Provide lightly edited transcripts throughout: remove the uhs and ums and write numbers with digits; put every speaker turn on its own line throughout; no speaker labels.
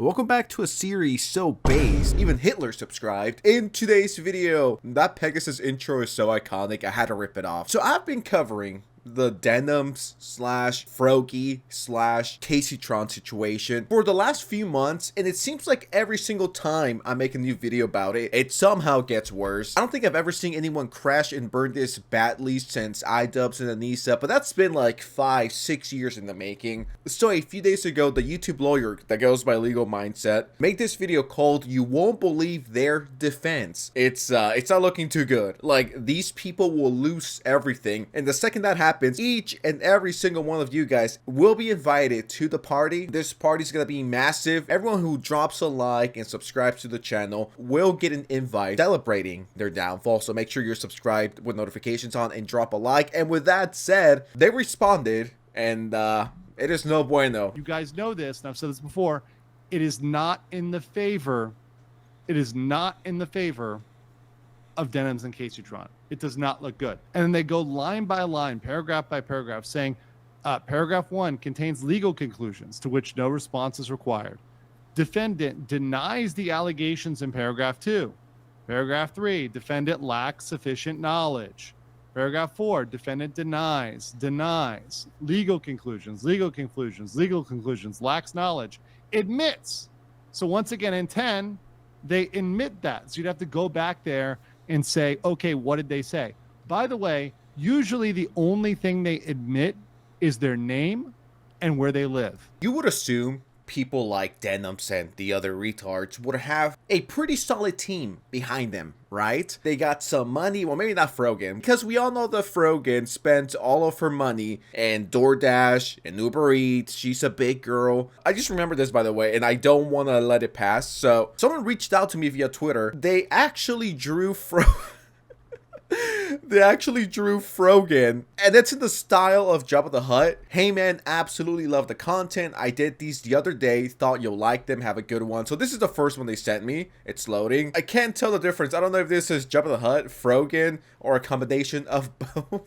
Welcome back to a series so based, even Hitler subscribed. In today's video, that Pegasus intro is so iconic, I had to rip it off. So I've been covering the Denims slash Frogan slash kaceytron situation for the last few months, and it seems like every single time I make a new video about it, it somehow gets worse. I don't think I've ever seen anyone crash and burn this badly since iDubbbz and Anissa, but that's been like 5-6 years in the making. So a few days ago, the YouTube lawyer that goes by Legal Mindset made this video called "You Won't Believe Their Defense." It's not looking too good. Like, these people will lose everything, and the second that happens, each and every single one of you guys will be invited to the party. This party is gonna be massive. Everyone who drops a like and subscribes to the channel will get an invite celebrating their downfall, so make sure you're subscribed with notifications on and drop a like. And with that said, they responded, and it is no bueno.
You guys know this, and I've said this before, it is not in the favor of Denims and kaceytron. It does not look good. And then they go line by line, paragraph by paragraph, saying paragraph 1 contains legal conclusions to which no response is required. Defendant denies the allegations in paragraph 2. Paragraph 3, defendant lacks sufficient knowledge. Paragraph 4, defendant denies. Legal conclusions, lacks knowledge. Admits. So once again, in 10, they admit that. So you'd have to go back there and say, okay, what did they say? By the way, usually the only thing they admit is their name and where they live.
You would assume people like Denims and the other retards would have a pretty solid team behind them, right? They got some money. Well, maybe not Frogan, because we all know that Frogan spent all of her money in DoorDash and Uber Eats. She's a big girl. I just remember this, by the way, and I don't want to let it pass. So someone reached out to me via Twitter. They actually drew Frogan, and it's in the style of Jabba the Hutt. Hey man, absolutely love the content. I did these the other day, thought you'll like them, have a good one. So this is the first one they sent me. It's loading. I can't tell the difference. I don't know if this is Jabba the Hutt, Frogan, or a combination of both.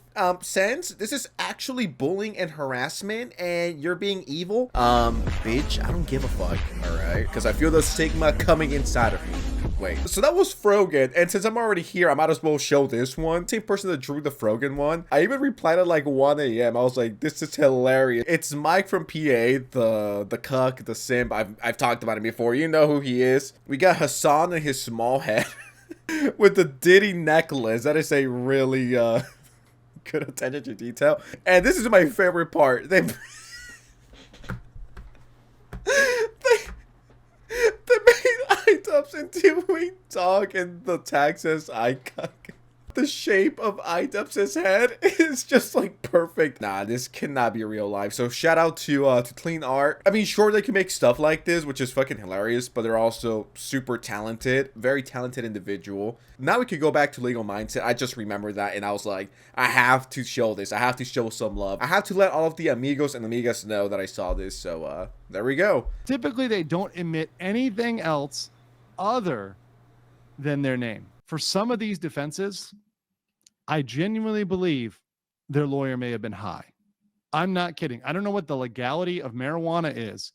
Since this is actually bullying and harassment and you're being evil, bitch, I don't give a fuck, alright? Because I feel the stigma coming inside of me. Wait, so that was Frogan, and since I'm already here, I might as well show this one. Same person that drew the Frogan one. I even replied at like 1 a.m. I was like, this is hilarious. It's Mike from PA, the cuck, the simp. I've talked about him before. You know who he is. We got Hassan and his small head with the Diddy necklace. That is a really good attention to detail. And this is my favorite part. They made iDubbbz into a dog, and the tag says icon. The shape of iDubbbz's head is just like perfect. Nah, this cannot be real life. So shout out to Clean Art. I mean, sure, they can make stuff like this, which is fucking hilarious, but they're also super talented, very talented individual. Now we could go back to Legal Mindset. I just remembered that, and I was like, I have to show this. I have to show some love. I have to let all of the amigos and amigas know that I saw this. So there we go.
Typically, they don't admit anything else other than their name. For some of these defenses, I genuinely believe their lawyer may have been high. I'm not kidding. I don't know what the legality of marijuana is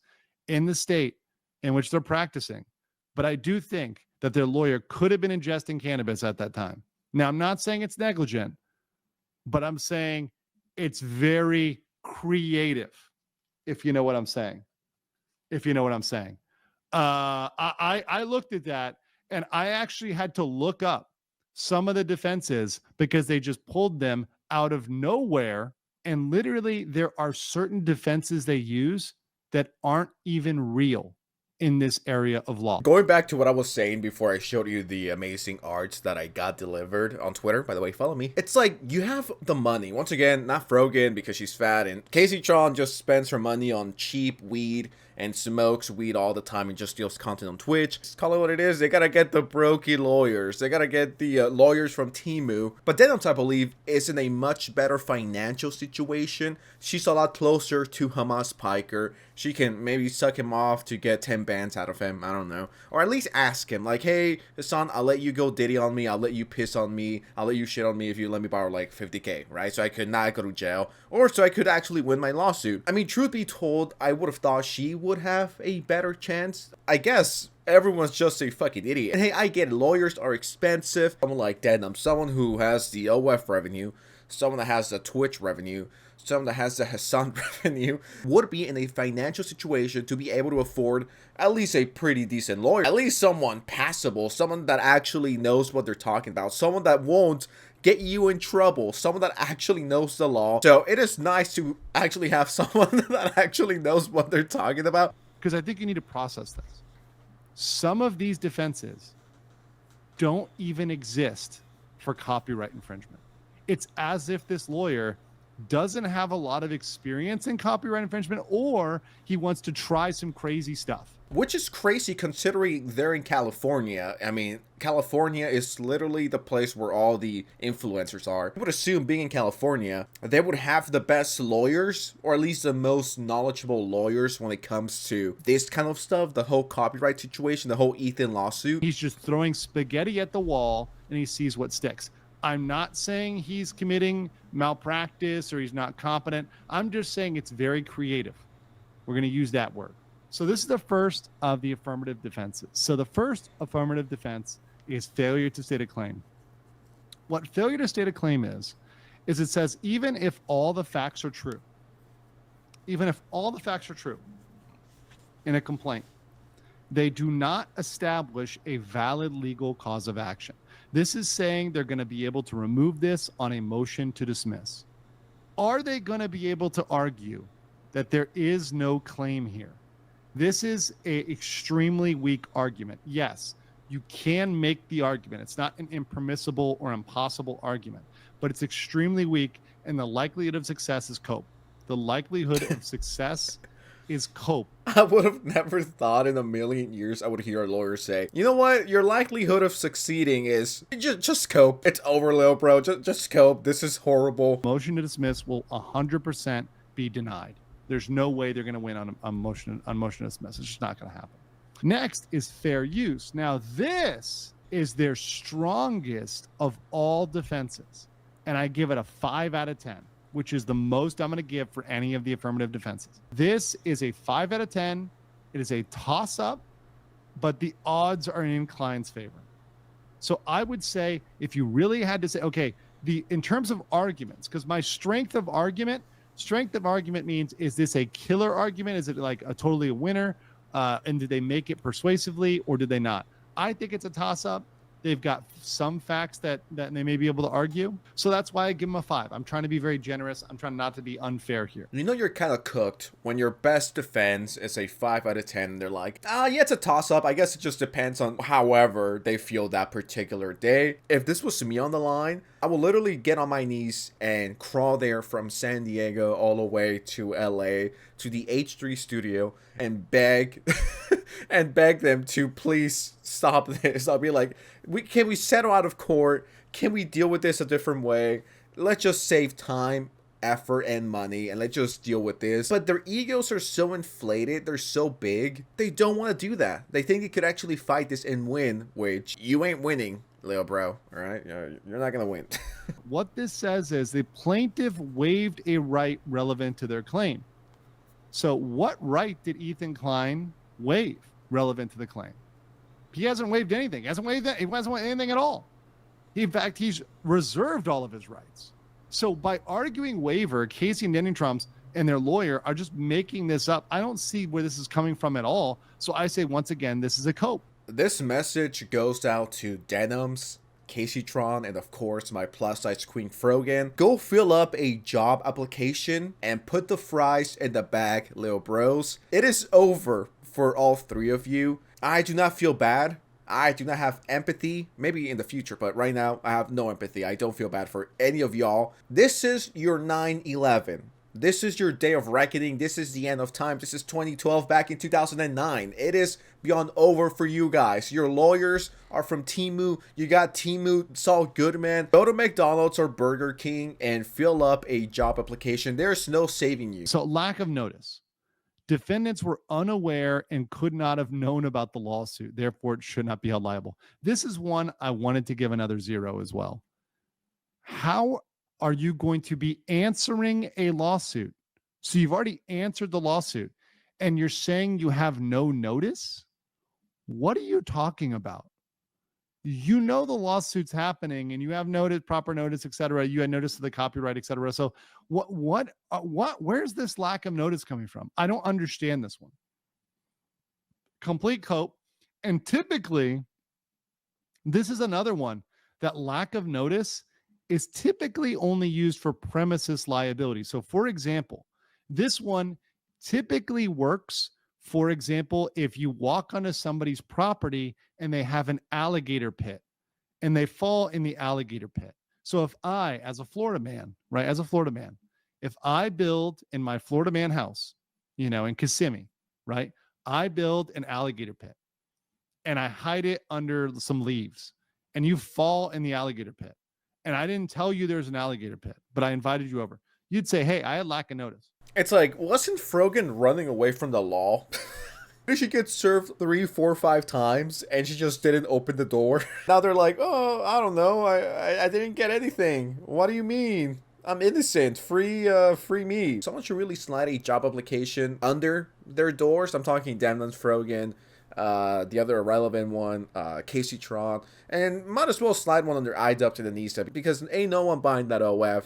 in the state in which they're practicing, but I do think that their lawyer could have been ingesting cannabis at that time. Now, I'm not saying it's negligent, but I'm saying it's very creative, if you know what I'm saying. I looked at that, and I actually had to look up some of the defenses because they just pulled them out of nowhere. And literally, there are certain defenses they use that aren't even real in this area of law.
Going back to what I was saying before I showed you the amazing arts that I got delivered on Twitter, by the way, follow me. It's like, you have the money. Once again, not Frogan because she's fat, and kaceytron just spends her money on cheap weed and smokes weed all the time and just steals content on Twitch. Just call it what it is. They gotta get the brokey lawyers. They gotta get the lawyers from Temu. But Denims, I believe, is in a much better financial situation. She's a lot closer to Hamas Piker. She can maybe suck him off to get 10 bands out of him. I don't know. Or at least ask him, like, hey, Hassan, I'll let you go Diddy on me. I'll let you piss on me. I'll let you shit on me if you let me borrow like 50K, right? So I could not go to jail. Or so I could actually win my lawsuit. I mean, truth be told, I would have thought she would would have a better chance. I guess everyone's just a fucking idiot. And hey, I get it, lawyers are expensive. Someone like Denim, someone who has the OF revenue, someone that has the Twitch revenue, someone that has the Hassan revenue, would be in a financial situation to be able to afford at least a pretty decent lawyer. At least someone passable, someone that actually knows what they're talking about, someone that won't get you in trouble, someone that actually knows the law. So it is nice to actually have someone that actually knows what they're talking about.
Because I think you need to process this. Some of these defenses don't even exist for copyright infringement. It's as if this lawyer doesn't have a lot of experience in copyright infringement, or he wants to try some crazy stuff.
Which is crazy considering they're in California. I mean, California is literally the place where all the influencers are. I would assume, being in California, they would have the best lawyers, or at least the most knowledgeable lawyers when it comes to this kind of stuff, the whole copyright situation, the whole Ethan lawsuit.
He's just throwing spaghetti at the wall and he sees what sticks. I'm not saying he's committing malpractice or he's not competent. I'm just saying it's very creative. We're going to use that word. So this is the first of the affirmative defenses. So the first affirmative defense is failure to state a claim. What failure to state a claim is it says even if all the facts are true, in a complaint, they do not establish a valid legal cause of action. This is saying they're going to be able to remove this on a motion to dismiss. Are they going to be able to argue that there is no claim here? This is an extremely weak argument. Yes, you can make the argument. It's not an impermissible or impossible argument, but it's extremely weak, and the likelihood of success is cope. The likelihood of success is cope.
I would have never thought in a million years I would hear a lawyer say, you know what, your likelihood of succeeding is just cope. It's over, little bro. Just cope. This is horrible.
Motion to dismiss will 100% be denied. There's no way they're going to win on a motion to dismiss. It's just not going to happen. Next is fair use. Now, this is their strongest of all defenses, and I give it a 5 out of 10. Which is the most I'm going to give for any of the affirmative defenses. This is a 5 out of 10. It is a toss-up, but the odds are in Klein's favor. So I would say, if you really had to say, okay, in terms of arguments, because my strength of argument means, is this a killer argument? Is it like totally a winner? And did they make it persuasively, or did they not? I think it's a toss-up. They've got some facts that they may be able to argue. So that's why I give them a 5. I'm trying to be very generous. I'm trying not to be unfair here.
You know you're kind of cooked when your best defense is a 5 out of 10. And they're like, yeah, it's a toss-up. I guess it just depends on however they feel that particular day. If this was me on the line, I will literally get on my knees and crawl there from San Diego all the way to LA to the H3 studio and beg and beg them to please stop this. I'll be like, can we settle out of court? Can we deal with this a different way? Let's just save time, effort, and money, and let's just deal with this. But their egos are so inflated, they're so big, they don't want to do that. They think they could actually fight this and win, which you ain't winning, little bro. All right, you're not gonna win.
What this says is the plaintiff waived a right relevant to their claim. So what right did Ethan Klein waive relevant to the claim? He hasn't waived anything. He hasn't waived anything at all. In fact, he's reserved all of his rights. So by arguing waiver, Casey and Denims and their lawyer are just making this up. I don't see where this is coming from at all. So I say, once again, this is a cope.
This message goes out to Denims, kaceytron, and of course my plus size queen Frogan. Go fill up a job application and put the fries in the bag, little bros. It is over for all 3 of you. I do not feel bad. I do not have empathy, maybe in the future, but right now I have no empathy. I don't feel bad for any of y'all. This is your 9/11. This is your day of reckoning. This is the end of time. This is 2012 back in 2009. It is beyond over for you guys. Your lawyers are from Temu. You got Temu, Saul Goodman. Go to McDonald's or Burger King and fill up a job application. There's no saving you.
So lack of notice. Defendants were unaware and could not have known about the lawsuit. Therefore, it should not be held liable. This is one I wanted to give another 0 as well. How are you going to be answering a lawsuit? So you've already answered the lawsuit, and you're saying you have no notice? What are you talking about? You know the lawsuit's happening and you have notice, proper notice, etc. You had notice of the copyright, etc. So where's this lack of notice coming from? I don't understand this one. Complete cope. And typically, this is another one that lack of notice is typically only used for premises liability. So for example, this one typically works, for example, if you walk onto somebody's property and they have an alligator pit and they fall in the alligator pit. So if I, as a Florida man, right, as a Florida man, if I build in my Florida man house, you know, in Kissimmee, right, I build an alligator pit and I hide it under some leaves and you fall in the alligator pit and I didn't tell you there's an alligator pit, but I invited you over, you'd say, hey, I had lack of notice.
It's like, wasn't Frogan running away from the law? She gets served 3, 4, 5 times, and she just didn't open the door. Now they're like, oh, I don't know, I didn't get anything. What do you mean? I'm innocent. Free me. Someone should really slide a job application under their doors. I'm talking Denims, Frogan, the other irrelevant one, kaceytron, and might as well slide one under IDUP to the knees, because ain't no one buying that OF.